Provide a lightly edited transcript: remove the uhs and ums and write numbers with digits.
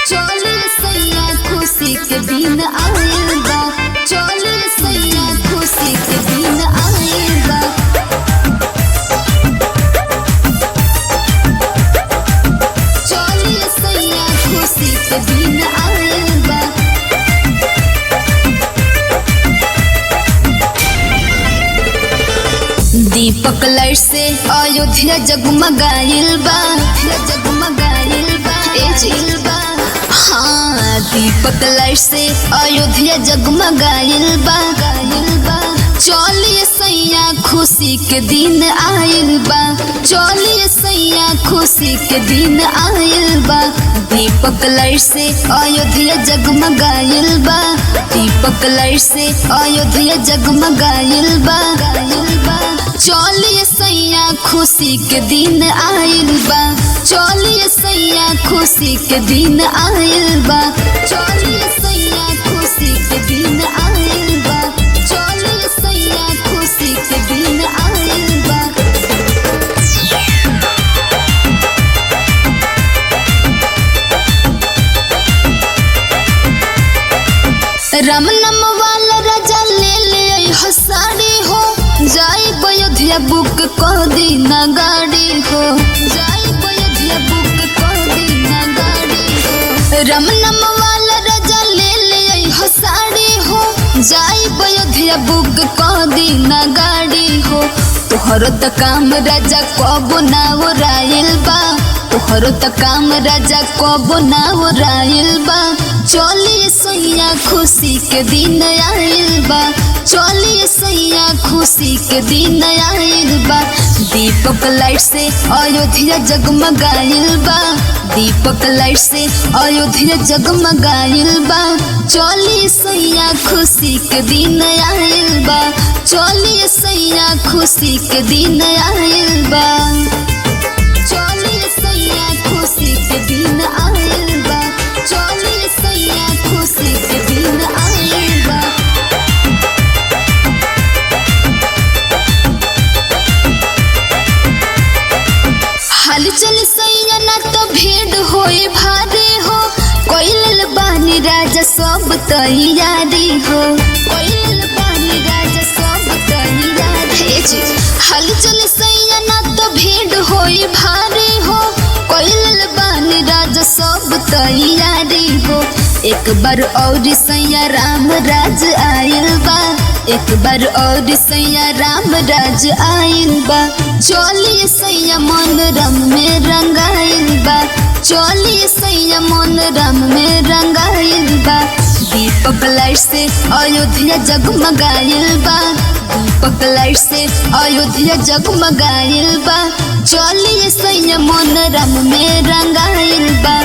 चल सैया खुशी के दिन आइल बा, चल सैया खुशी के दिन आइल बा। चल सैया खुशी के दिन आइल बा। दीपक लाइट से अयोध्या जगमगाइल बा, जगमगाइल बा, एजिल बा। हाँ, दीपक लाइट से अयोध्या जगमगाइल बा, गाइल बा। चलिए सैया खुशी के दिन आइल बा, चलिए सैया खुशी के दिन आइल बा। दीपक लाइट से अयोध्या जगमगाइल बा, दीपक लाइट से अयोध्या जगमगाइल बा, गाइल बा। चलिए सैया खुशी के दिन आइल बा, चलिए सैया खुशी के दिन आइल बा। चलिए सैया खुशी के दिन आइल बा, चलिए सैया खुशी के दिन आइल बा। राम नाम वाला राजा ले ले साड़ी हो, जाई अयोध्या बुक कर दी ना गाड़ी हो, जाई अयोध्या बुक कर दी ना गाड़ी हो। राम नाम वाला राजा ले ले साड़ी हो, जाई अयोध्या बुक कर दी ना गाड़ी हो। तोहरो त काम राजा कबो ना ओराइल बा, तोहरो त काम राजा कबो ना ओराइल बा। चलिए सैया खुशी के दिन आइल बा, चलिए सैया खुशी के दिन आइल बा। दीपक लाइट से अयोध्या जगमगाइल बा, दीपक लाइट से अयोध्या जगमगाइल बा। चलिए सैया खुशी के दिन आइल बा, चलिए सैया खुशी के दिन आइल बा। चलिए सैया खुशी के दिन आइल बा, चलिए सैया खुशी के दिन आइल बा। हाल चल सैया ना तो भीड़ होए भारे हो, कोइल बानी राजा सब तैयारी हो, कोइल बानी राजा सब तैयारी। हाल चल सैया ना तो भीड़ होए भारे हो, कोइल बानी राजा सब तैयारी हो। एक बार और सैया राम राज आइल बा, एक बार और सैया राम राज आइल बा। चलिए सैया मन राम में रंगाइल बा, चलिए सैया मन राम में रंगाइल बा। दीपक लाइट से अयोध्या जगमगाइल बा, दीपक लाइट से अयोध्या जगमगाइल बा। चलिए सैया मन राम में रंगाइल बा,